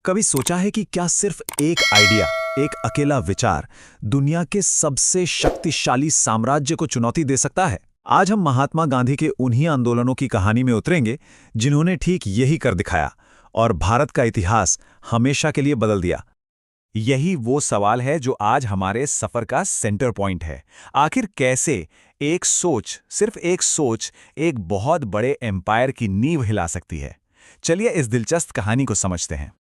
कभी सोचा है कि क्या सिर्फ एक आइडिया, एक अकेला विचार दुनिया के सबसे शक्तिशाली साम्राज्य को चुनौती दे सकता है? आज हम महात्मा गांधी के उन्हीं आंदोलनों की कहानी में उतरेंगे जिन्होंने ठीक यही कर दिखाया और भारत का इतिहास हमेशा के लिए बदल दिया। यही वो सवाल है जो आज हमारे सफर का सेंटर पॉइंट है। आखिर कैसे एक सोच, सिर्फ एक सोच, एक बहुत बड़े एम्पायर की नींव हिला सकती है? चलिए इस दिलचस्प कहानी को समझते हैं।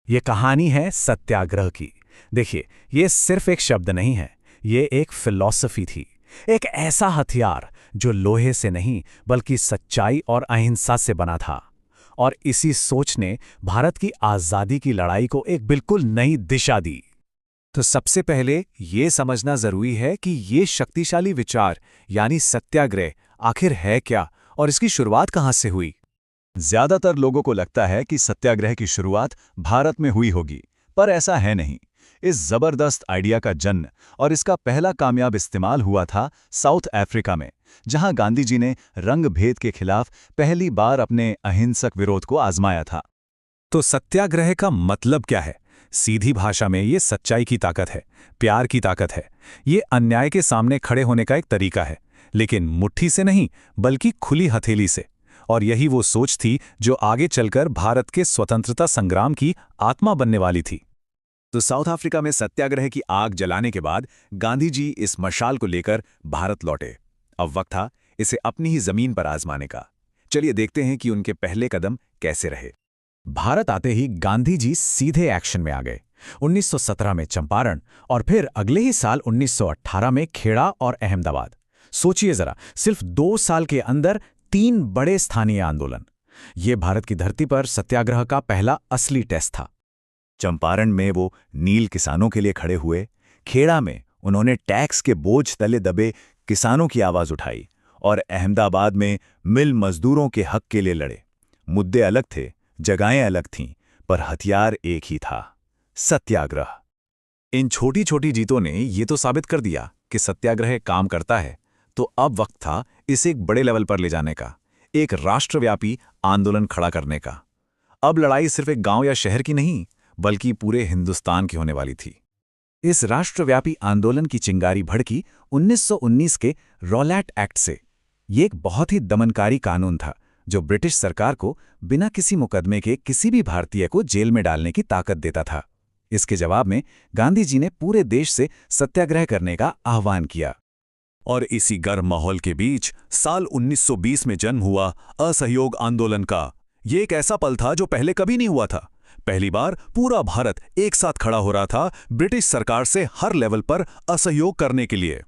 ये कहानी है सत्याग्रह की। देखिए, ये सिर्फ एक शब्द नहीं है, ये एक फिलॉसफी थी, एक ऐसा हथियार जो लोहे से नहीं बल्कि सच्चाई और अहिंसा से बना था। और इसी सोच ने भारत की आज़ादी की लड़ाई को एक बिल्कुल नई दिशा दी। तो सबसे पहले ये समझना जरूरी है कि ये शक्तिशाली विचार यानी सत्याग्रह आखिर है क्या और इसकी शुरुआत कहाँ से हुई। ज्यादातर लोगों को लगता है कि सत्याग्रह की शुरुआत भारत में हुई होगी, पर ऐसा है नहीं। इस जबरदस्त आइडिया का जन्म और इसका पहला कामयाब इस्तेमाल हुआ था साउथ अफ्रीका में, जहां गांधी जी ने रंग भेद के खिलाफ पहली बार अपने अहिंसक विरोध को आजमाया था। तो सत्याग्रह का मतलब क्या है? सीधी भाषा में ये सच्चाई की ताकत है, प्यार की ताकत है। ये अन्याय के सामने खड़े होने का एक तरीका है, लेकिन मुट्ठी से नहीं बल्कि खुली हथेली से। और यही वो सोच थी जो आगे चलकर भारत के स्वतंत्रता संग्राम की आत्मा बनने वाली थी। तो साउथ अफ्रीका में सत्याग्रह की आग जलाने के बाद गांधी जी इस मशाल को लेकर भारत लौटे। अब वक्त था इसे अपनी ही जमीन पर आजमाने का। चलिए देखते हैं कि उनके पहले कदम कैसे रहे। भारत आते ही गांधी जी सीधे एक्शन में आ गए। 1917 में चंपारण और फिर अगले ही साल 1918 में खेड़ा और अहमदाबाद। सोचिए जरा, सिर्फ 2 साल के अंदर 3 बड़े स्थानीय आंदोलन। ये भारत की धरती पर सत्याग्रह का पहला असली टेस्ट था। चंपारण में वो नील किसानों के लिए खड़े हुए, खेड़ा में उन्होंने टैक्स के बोझ तले दबे किसानों की आवाज उठाई और अहमदाबाद में मिल मजदूरों के हक के लिए लड़े। मुद्दे अलग थे, जगहें अलग थीं, पर हथियार एक ही था, सत्याग्रह। इन छोटी छोटी जीतों ने ये तो साबित कर दिया कि सत्याग्रह काम करता है। तो अब वक्त था इसे एक बड़े लेवल पर ले जाने का, एक राष्ट्रव्यापी आंदोलन खड़ा करने का। अब लड़ाई सिर्फ एक गांव या शहर की नहीं बल्कि पूरे हिंदुस्तान की होने वाली थी। इस राष्ट्रव्यापी आंदोलन की चिंगारी भड़की 1919 के रॉलैट एक्ट से। ये एक बहुत ही दमनकारी कानून था जो ब्रिटिश सरकार को बिना किसी मुकदमे के किसी भी भारतीय को जेल में डालने की ताकत देता था। इसके जवाब में गांधी जी ने पूरे देश से सत्याग्रह करने का आह्वान किया। और इसी गर्म माहौल के बीच साल 1920 में जन्म हुआ असहयोग आंदोलन का। ये एक ऐसा पल था जो पहले कभी नहीं हुआ था। पहली बार पूरा भारत एक साथ खड़ा हो रहा था ब्रिटिश सरकार से हर लेवल पर असहयोग करने के लिए।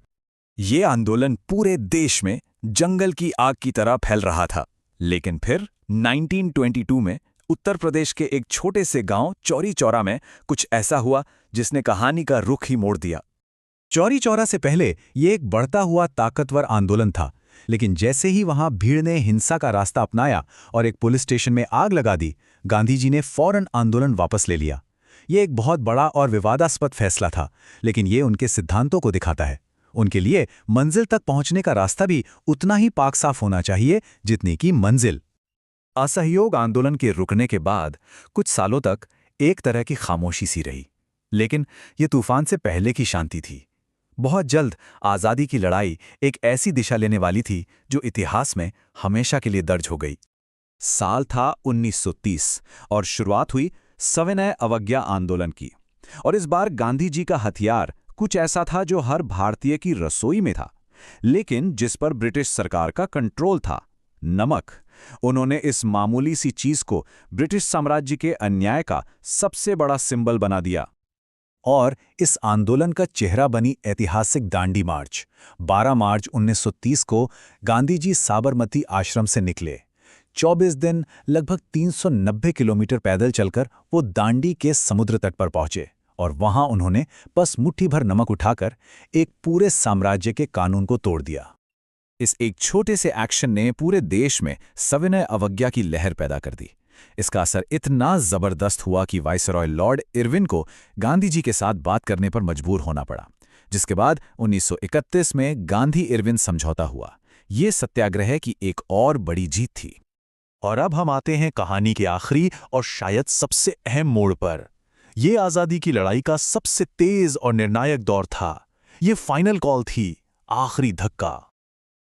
ये आंदोलन पूरे देश में जंगल की आग की तरह फैल रहा था। लेकिन फिर 1922 में उत्तर प्रदेश के एक छोटे से गांव चौरी चौरा में कुछ ऐसा हुआ जिसने कहानी का रुख ही मोड़ दिया। चौरी चौरा से पहले ये एक बढ़ता हुआ ताकतवर आंदोलन था, लेकिन जैसे ही वहां भीड़ ने हिंसा का रास्ता अपनाया और एक पुलिस स्टेशन में आग लगा दी, गांधी जी ने फौरन आंदोलन वापस ले लिया। ये एक बहुत बड़ा और विवादास्पद फैसला था, लेकिन ये उनके सिद्धांतों को दिखाता है। उनके लिए मंजिल तक पहुंचने का रास्ता भी उतना ही पाक साफ होना चाहिए जितनी की मंजिल। असहयोग आंदोलन के रुकने के बाद कुछ सालों तक एक तरह की खामोशी सी रही, लेकिन ये तूफान से पहले की शांति थी। बहुत जल्द आज़ादी की लड़ाई एक ऐसी दिशा लेने वाली थी जो इतिहास में हमेशा के लिए दर्ज हो गई। साल था 1930 और शुरुआत हुई सविनय अवज्ञा आंदोलन की। और इस बार गांधी जी का हथियार कुछ ऐसा था जो हर भारतीय की रसोई में था, लेकिन जिस पर ब्रिटिश सरकार का कंट्रोल था, नमक। उन्होंने इस मामूली सी चीज को ब्रिटिश साम्राज्य के अन्याय का सबसे बड़ा सिंबल बना दिया। और इस आंदोलन का चेहरा बनी ऐतिहासिक दांडी मार्च। 12 मार्च 1930 को गांधी जी साबरमती आश्रम से निकले। 24 दिन लगभग 390 किलोमीटर पैदल चलकर वो दांडी के समुद्र तट पर पहुंचे और वहां उन्होंने बस मुट्ठी भर नमक उठाकर एक पूरे साम्राज्य के कानून को तोड़ दिया। इस एक छोटे से एक्शन ने पूरे देश में सविनय अवज्ञा की लहर पैदा कर दी। इसका असर इतना जबरदस्त हुआ कि वाइसरॉय लॉर्ड इरविन को गांधी जी के साथ बात करने पर मजबूर होना पड़ा, जिसके बाद 1931 में गांधी इरविन समझौता हुआ। ये सत्याग्रह की एक और बड़ी जीत थी। और अब हम आते हैं कहानी के आखिरी और शायद सबसे अहम मोड़ पर। ये आज़ादी की लड़ाई का सबसे तेज और निर्णायक दौर था। ये फाइनल कॉल थी, आखिरी धक्का।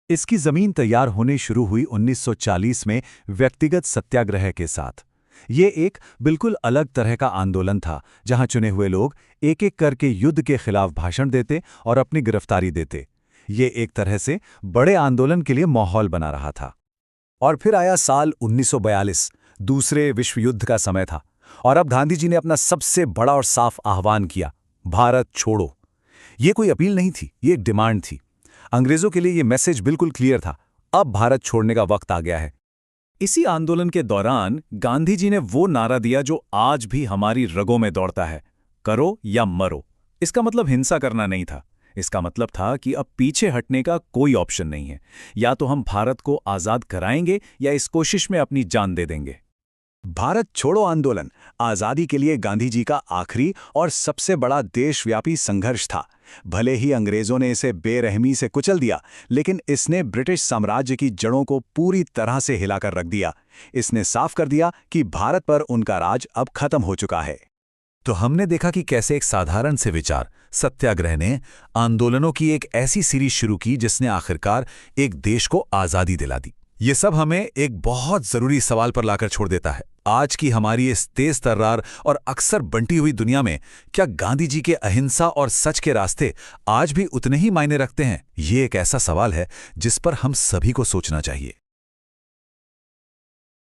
इसकी जमीन तैयार होनी शुरू हुई 1940 में व्यक्तिगत सत्याग्रह के साथ। ये एक बिल्कुल अलग तरह का आंदोलन था, जहां चुने हुए लोग एक एक करके युद्ध के खिलाफ भाषण देते और अपनी गिरफ्तारी देते। ये एक तरह से बड़े आंदोलन के लिए माहौल बना रहा था। और फिर आया साल 1942, दूसरे विश्व युद्ध का समय था, और अब गांधी जी ने अपना सबसे बड़ा और साफ आह्वान किया, भारत छोड़ो। ये कोई अपील नहीं थी, ये एक डिमांड थी। अंग्रेजों के लिए ये मैसेज बिल्कुल क्लियर था, अब भारत छोड़ने का वक्त आ गया है। इसी आंदोलन के दौरान गांधी जी ने वो नारा दिया जो आज भी हमारी रगों में दौड़ता है, करो या मरो। इसका मतलब हिंसा करना नहीं था। इसका मतलब था कि अब पीछे हटने का कोई ऑप्शन नहीं है। या तो हम भारत को आज़ाद कराएंगे या इस कोशिश में अपनी जान दे देंगे। भारत छोड़ो आंदोलन आज़ादी के लिए गांधी जी का आखिरी और सबसे बड़ा देशव्यापी संघर्ष था। भले ही अंग्रेजों ने इसे बेरहमी से कुचल दिया, लेकिन इसने ब्रिटिश साम्राज्य की जड़ों को पूरी तरह से हिलाकर रख दिया। इसने साफ कर दिया कि भारत पर उनका राज अब खत्म हो चुका है। तो हमने देखा कि कैसे एक साधारण से विचार, सत्याग्रह ने आंदोलनों की एक ऐसी सीरीज शुरू की जिसने आखिरकार एक देश को आज़ादी दिला दी। ये सब हमें एक बहुत ज़रूरी सवाल पर लाकर छोड़ देता है। आज की हमारी इस तेज तर्रार और अक्सर बंटी हुई दुनिया में क्या गांधी जी के अहिंसा और सच के रास्ते आज भी उतने ही मायने रखते हैं? ये एक ऐसा सवाल है जिस पर हम सभी को सोचना चाहिए।